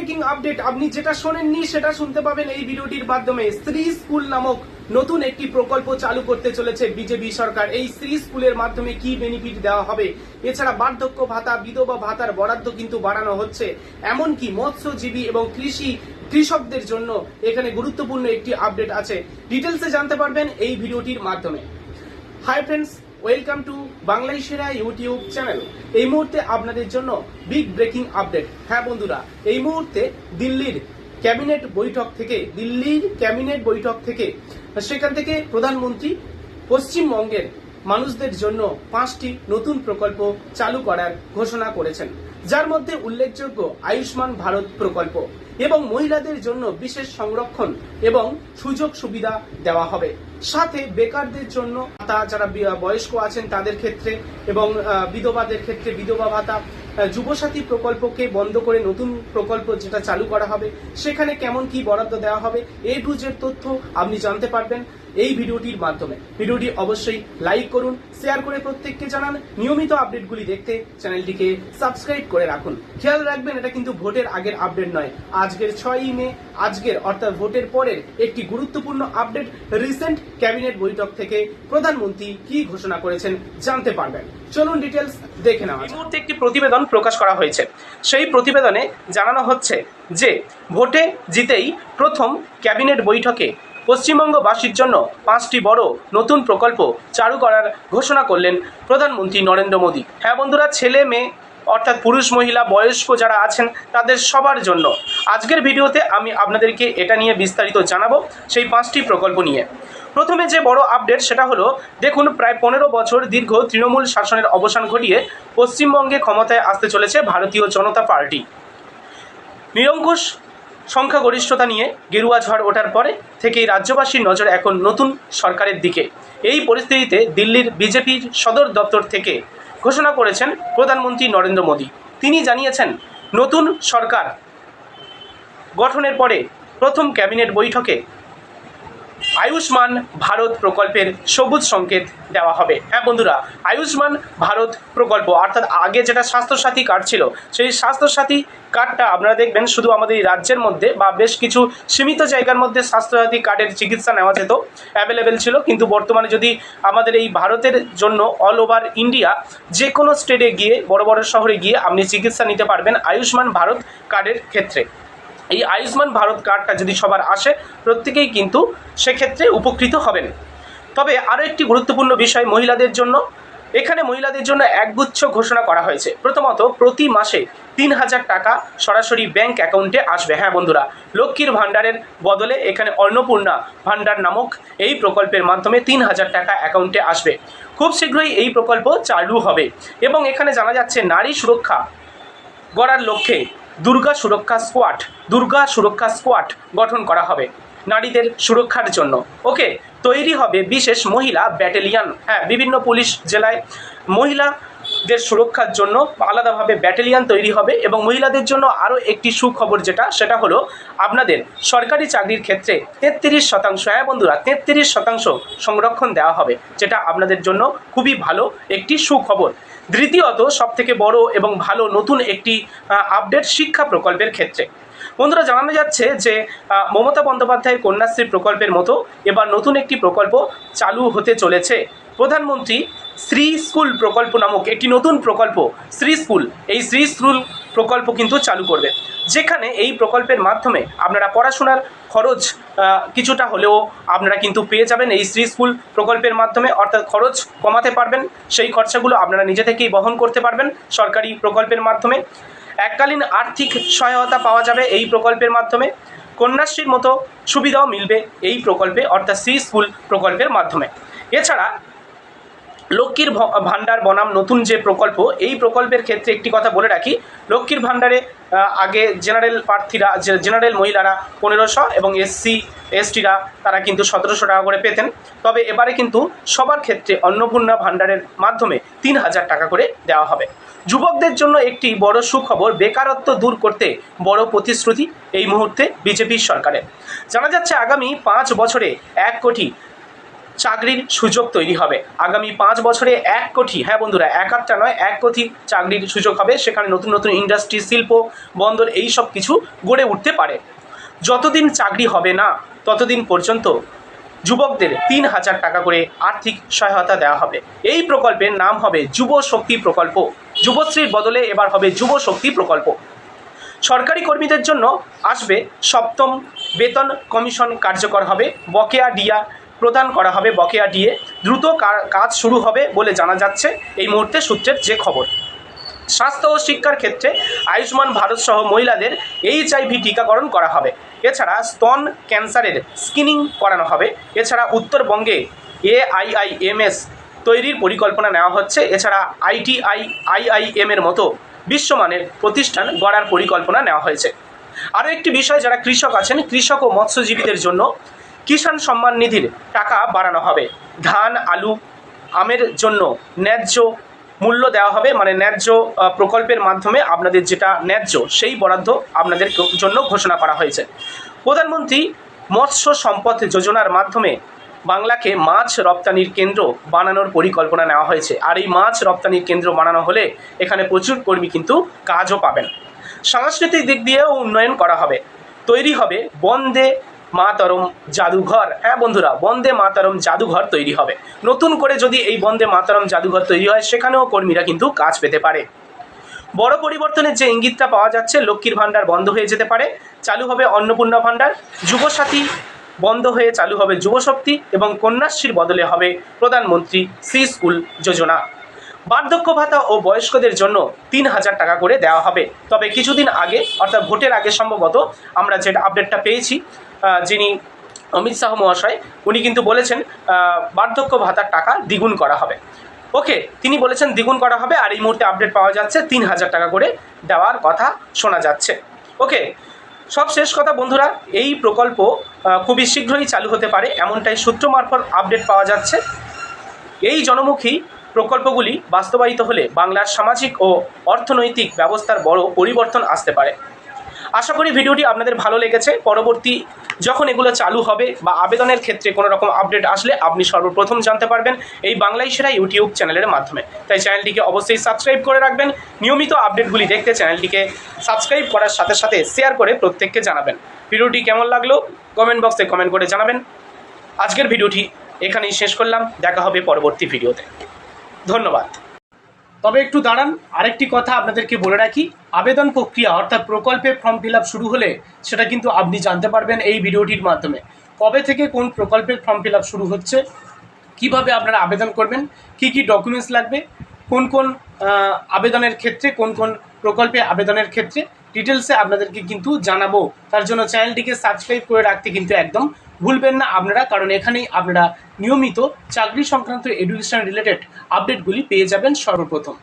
Breaking update, আপনি যেটা শোনেননি সেটা শুনতে পাবেন এই ভিডিওটির মাধ্যমে। শ্রী স্কুল নামক নতুন একটি প্রকল্প চালু করতে চলেছে বিজেপি সরকার। এই শ্রী স্কুলের মাধ্যমে কি বেনিফিট দেওয়া হবে, এছাড়া বার্ধক্য ভাতা, বিধবা ভাতার বরাদ্দ কিন্তু বাড়ানো হচ্ছে, এমনকি মৎস্যজীবী এবং কৃষকদের জন্য এখানে গুরুত্বপূর্ণ একটি আপডেট আছে। ডিটেলসে জানতে পারবেন এই ভিডিওটির মাধ্যমে। হাই ফ্রেন্ডস, ওয়েলকাম টু বাংলায় সেরা ইউটিউব চ্যানেল। এই মুহূর্তে আপনাদের জন্য বিগ ব্রেকিং আপডেট। হ্যাঁ বন্ধুরা, এই মুহূর্তে দিল্লির ক্যাবিনেট বৈঠক থেকে সেখান থেকে প্রধানমন্ত্রী পশ্চিমবঙ্গের মানুষদের জন্য 5টি নতুন প্রকল্প চালু করার ঘোষণা করেছেন, যার মধ্যে উল্লেখযোগ্য আয়ুষ্মান ভারত প্রকল্প এবং মহিলাদের জন্য বিশেষ সংরক্ষণ এবং সুযোগ সুবিধা দেওয়া হবে। সাথে বেকারদের জন্য ভাতা, যারা বয়স্ক আছেন তাদের ক্ষেত্রে, এবং বিধবাদের ক্ষেত্রে বিধবা ভাতা, যুবসাথী প্রকল্পকে বন্ধ করে নতুন প্রকল্প যেটা চালু করা হবে সেখানে কেমন কি বরাদ্দ দেওয়া হবে, এই টু জেড তথ্য আপনি জানতে পারবেন এই ভিডিওটির মাধ্যমে। ভিডিওটি অবশ্যই লাইক করুন, শেয়ার করে প্রত্যেককে জানান। নিয়মিত আপডেটগুলি দেখতে চ্যানেলটিকে সাবস্ক্রাইব করে রাখুন। খেয়াল রাখবেন, এটা কিন্তু ভোটের আগের আপডেট নয়। আজকের 6ই মে, অর্থাৎ ভোটের পরের একটি গুরুত্বপূর্ণ আপডেট। রিসেন্ট ক্যাবিনেট বৈঠক থেকে প্রধানমন্ত্রী কি ঘোষণা করেছেন জানতে পারবেন। চলুন ডিটেলস দেখে নেওয়া। এই মুহূর্তে একটি প্রতিবেদন প্রকাশ করা হয়েছে। সেই প্রতিবেদনে জানানো হচ্ছে যে ভোটে জিতেই প্রথম ক্যাবিনেট বৈঠকে পশ্চিমবঙ্গবাসীর জন্য 5টি বড় নতুন প্রকল্প চালু করার ঘোষণা করলেন প্রধানমন্ত্রী নরেন্দ্র মোদী। হ্যাঁ বন্ধুরা, ছেলে মেয়ে অর্থাৎ পুরুষ মহিলা বয়স্ক যারা আছেন তাদের সবার জন্য আজকের ভিডিওতে আমি আপনাদেরকে এটা নিয়ে বিস্তারিত জানাবো, সেই 5টি প্রকল্প নিয়ে। প্রথমে যে বড় আপডেট সেটা হলো, দেখুন, প্রায় 15 বছর দীর্ঘ তৃণমূল শাসনের অবসান ঘটিয়ে পশ্চিমবঙ্গে ক্ষমতায় আসতে চলেছে ভারতীয় জনতা পার্টি। নিরঙ্কুশ সংখ্যাগরিষ্ঠতা নিয়ে গেরুয়া ঝড় ওঠার পরে থেকেই রাজ্যবাসীর নজর এখন নতুন সরকারের দিকে। এই পরিস্থিতিতে দিল্লির বিজেপির সদর দপ্তর থেকে ঘোষণা করেছেন প্রধানমন্ত্রী নরেন্দ্র মোদী। তিনি জানিয়েছেন, নতুন সরকার গঠনের পরে প্রথম ক্যাবিনেট বৈঠকে আয়ুষ্মান ভারত প্রকল্পের সবুজ সংকেত দেওয়া হবে। হ্যাঁ বন্ধুরা, আয়ুষ্মান ভারত প্রকল্প অর্থাৎ আগে যেটা স্বাস্থ্যসাথী কার্ড ছিল, সেই স্বাস্থ্যসাথী কার্ডটা আপনারা দেখবেন শুধু আমাদের এই রাজ্যের মধ্যে বা বেশ কিছু সীমিত জায়গার মধ্যে স্বাস্থ্যসাথী কার্ডের চিকিৎসা নেওয়া যেত, অ্যাভেলেবেল ছিল। কিন্তু বর্তমানে যদি আমাদের এই ভারতের জন্য অল ওভার ইন্ডিয়া যে কোনো স্টেটে গিয়ে, বড় বড় শহরে গিয়ে আপনি চিকিৎসা নিতে পারবেন আয়ুষ্মান ভারত কার্ডের ক্ষেত্রে। এই আয়ুষ্মান ভারত কার্ডটা যদি সবার আসে, প্রত্যেকেই কিন্তু সেক্ষেত্রে উপকৃত হবেন। তবে আরও একটি গুরুত্বপূর্ণ বিষয় মহিলাদের জন্য। এখানে মহিলাদের জন্য একগুচ্ছ ঘোষণা করা হয়েছে। প্রথমত, প্রতি মাসে 3000 টাকা সরাসরি ব্যাংক অ্যাকাউন্টে আসবে। হ্যাঁ বন্ধুরা, লক্ষ্মীর ভাণ্ডারের বদলে এখানে অন্নপূর্ণা ভাণ্ডার নামক এই প্রকল্পের মাধ্যমে 3000 টাকা অ্যাকাউন্টে আসবে। খুব শীঘ্রই এই প্রকল্প চালু হবে এবং এখানে জানা যাচ্ছে নারী সুরক্ষা গড়ার লক্ষ্যে দুর্গা সুরক্ষা স্কোয়াড গঠন করা হবে নারীদের সুরক্ষার জন্য। ওকে, তৈরি হবে বিশেষ মহিলা ব্যাটালিয়ন। হ্যাঁ, বিভিন্ন পুলিশ জেলায় মহিলাদের সুরক্ষার জন্য আলাদাভাবে ব্যাটালিয়ন তৈরি হবে। এবং মহিলাদের জন্য আরও একটি সুখবর সেটা হলো, আপনাদের সরকারি চাকরির ক্ষেত্রে 33%, হ্যাঁ বন্ধুরা, 33% সংরক্ষণ দেওয়া হবে, যেটা আপনাদের জন্য খুবই ভালো একটি সুখবর। দ্বিতীয়ত, সবথেকে বড় এবং ভালো নতুন একটি আপডেট শিক্ষা প্রকল্পের ক্ষেত্রে। বন্ধুরা, জানানো যাচ্ছে যে মমতা বন্দ্যোপাধ্যায়ের কন্যাশ্রী প্রকল্পের মতো এবার নতুন একটি প্রকল্প চালু হতে চলেছে। প্রধানমন্ত্রী শ্রী স্কুল প্রকল্প নামক একটি নতুন প্রকল্প, এই শ্রী স্কুল প্রকল্প কিন্তু চালু করবে, যেখানে এই প্রকল্পের মাধ্যমে আপনারা পড়াশোনার খরচ কিছুটা হলেও আপনারা কিন্তু পেয়ে যাবেন এই শ্রী স্কুল প্রকল্পের মাধ্যমে। অর্থাৎ খরচ কমাতে পারবেন, সেই খরচাগুলো আপনারা নিজে থেকেই বহন করতে পারবেন সরকারি প্রকল্পের মাধ্যমে। এককালীন আর্থিক সহায়তা পাওয়া যাবে এই প্রকল্পের মাধ্যমে। কন্যাশ্রীর মতো সুবিধাও মিলবে এই প্রকল্পে, অর্থাৎ শ্রী স্কুল প্রকল্পের মাধ্যমে। এছাড়া লক্ষ্মীর ভাণ্ডার বনাম নতুন যে প্রকল্প, এই প্রকল্পের ক্ষেত্রে একটি কথা বলে রাখি, লক্ষ্মীর ভাণ্ডারে আগে জেনারেল মহিলারা 1500 এবং SC/STরা তারা কিন্তু 1700 টাকা করে পেতেন। তবে এবারে কিন্তু সবার ক্ষেত্রে অন্নপূর্ণা ভাণ্ডারের মাধ্যমে 3000 টাকা করে দেওয়া হবে। যুবকদের জন্য একটি বড় সুখবর, বেকারত্ব দূর করতে বড় প্রতিশ্রুতি এই মুহূর্তে বিজেপির সরকারের। জানা যাচ্ছে আগামী 5 বছরে 1 কোটি চাকরির সুযোগ তৈরি হবে। আগামী 5 বছরে 1 কোটি, হ্যাঁ বন্ধুরা, 1-8টা নয়, 1 কোটি চাকরির সুযোগ হবে। সেখানে নতুন নতুন ইন্ডাস্ট্রি, শিল্প, বন্দর এই সব কিছু গড়ে উঠতে পারে। যতদিন চাকরি হবে না ততদিন পর্যন্ত যুবকদের 3,000 টাকা করে আর্থিক সহায়তা দেওয়া হবে। এই প্রকল্পের নাম হবে যুব শক্তি প্রকল্প। যুবশ্রীর বদলে এবার হবে যুব শক্তি প্রকল্প। সরকারি কর্মীদের জন্য আসবে 7ম বেতন কমিশন কার্যকর হবে। বকেয়া ডিএ প্রদান করা হবে। বকেয়া ডিএ দ্রুত কাজ শুরু হবে বলে জানা যাচ্ছে এই মুহূর্তে সূত্রের যে খবর। স্বাস্থ্য ও শিক্ষার ক্ষেত্রে আয়ুষ্মান ভারত সহ মহিলাদের HIV টিকাকরণ করা হবে। এছাড়া স্তন ক্যান্সারের স্ক্রিনিং করানো হবে। এছাড়া উত্তরবঙ্গে AIIMS তৈরির পরিকল্পনা নেওয়া হচ্ছে। এছাড়া ITI, IIM এর মতো বিশ্বমানের প্রতিষ্ঠান গড়ার পরিকল্পনা নেওয়া হয়েছে। আরও একটি বিষয়, যারা কৃষক আছেন, কৃষক ও মৎস্যজীবীদের জন্য কিষাণ সম্মান নিধির টাকা বাড়ানো হবে। ধান, আলু, আমের জন্য ন্যায্য মূল্য দেওয়া হবে, মানে ন্যায্য প্রকল্পের মাধ্যমে আপনাদের যেটা ন্যায্য সেই বরাদ্দ আপনাদের জন্য ঘোষণা করা হয়েছে। প্রধানমন্ত্রী মৎস্য সম্পদ যোজনার মাধ্যমে বাংলাকে মাছ রপ্তানির কেন্দ্র বানানোর পরিকল্পনা নেওয়া হয়েছে। আর এই মাছ রপ্তানির কেন্দ্র বানানো হলে এখানে প্রচুর কর্মী কিন্তু কাজও পাবেন। সাংস্কৃতিক দিক দিয়েও উন্নয়ন করা হবে। তৈরি হবে বন্দে মাতরম জাদুঘর। হ্যাঁ বন্ধুরা, বন্দে মাতরম জাদুঘর তৈরি হবে। নতুন করে যদি এই বন্দে মাতরম জাদুঘর তৈরি হয়, সেখানেও কর্মীরা কিন্তু কাজ পেতে পারে। বড় পরিবর্তনের যে ইঙ্গিতটা পাওয়া যাচ্ছে, লক্ষ্মীর ভাণ্ডার বন্ধ হয়ে যেতে পারে, চালু হবে অন্নপূর্ণা ভাণ্ডার, যুবসাথী বন্ধ হয়ে চালু হবে যুবশক্তি, এবং কন্যাশ্রীর বদলে হবে প্রধানমন্ত্রী শ্রী স্কুল যোজনা। বার্ধক্য ভাতা ও বয়স্কদের জন্য 3,000 টাকা করে দেওয়া হবে। তবে কিছুদিন আগে, অর্থাৎ ভোটের আগে সম্ভবত আমরা যেটা আপডেটটা পেয়েছি, যিনি অমিত শাহ মহাশয়, উনি কিন্তু বলেছেন বার্ধক্য ভাতার টাকা দ্বিগুণ করা হবে। ওকে, তিনি বলেছেন দ্বিগুণ করা হবে, আর এই মুহূর্তে আপডেট পাওয়া যাচ্ছে 3,000 টাকা করে দেওয়ার কথা শোনা যাচ্ছে। ওকে, সব শেষ কথা বন্ধুরা, এই প্রকল্প খুবই শীঘ্রই চালু হতে পারে, এমনটাই সূত্র মারফত আপডেট পাওয়া যাচ্ছে। এই জনমুখী প্রকল্পগুলি বাস্তবায়িত হলে বাংলার সামাজিক ও অর্থনৈতিক ব্যবস্থার বড় পরিবর্তন আসতে পারে। আশা করি ভিডিওটি আপনাদের ভালো লেগেছে। পরবর্তী যখন এগুলো চালু হবে বা আবেদনের ক্ষেত্রে কোনো রকম আপডেট আসলে আপনি সর্বপ্রথম জানতে পারবেন এই বাংলায় সেরা ইউটিউব চ্যানেলের মাধ্যমে। তাই চ্যানেলটিকে অবশ্যই সাবস্ক্রাইব করে রাখবেন। নিয়মিত আপডেটগুলি দেখতে চ্যানেলটিকে সাবস্ক্রাইব করার সাথে সাথে শেয়ার করে প্রত্যেককে জানাবেন। ভিডিওটি কেমন লাগলো কমেন্ট বক্সে কমেন্ট করে জানাবেন। আজকের ভিডিওটি এখানেই শেষ করলাম, দেখা হবে পরবর্তী ভিডিওতে। ধন্যবাদ। তবে একটু দাঁড়ান, আরেকটি কথা আপনাদেরকে বলে রাখি, আবেদন প্রক্রিয়া অর্থাৎ প্রকল্পে ফর্ম ফিল আপ শুরু হলে সেটা কিন্তু আপনি জানতে পারবেন এই ভিডিওটির মাধ্যমে। কবে থেকে কোন প্রকল্পের ফর্ম ফিল আপ শুরু হচ্ছে, কিভাবে আপনারা আবেদন করবেন, কি কি ডকুমেন্টস লাগবে, কোন কোন আবেদনের ক্ষেত্রে, কোন কোন প্রকল্পে আবেদনের ক্ষেত্রে ডিটেলসে আপনাদেরকে কিন্তু জানাবো। তার জন্য চ্যানেলটিকে সাবস্ক্রাইব করে রাখতে কিন্তু একদম ভুলবেন না আপনারা, কারণ এখানেই আপনারা নিয়মিত চাকরি সংক্রান্ত এডুকেশন রিলেটেড আপডেটগুলি পেয়ে যাবেন সর্বপ্রথম।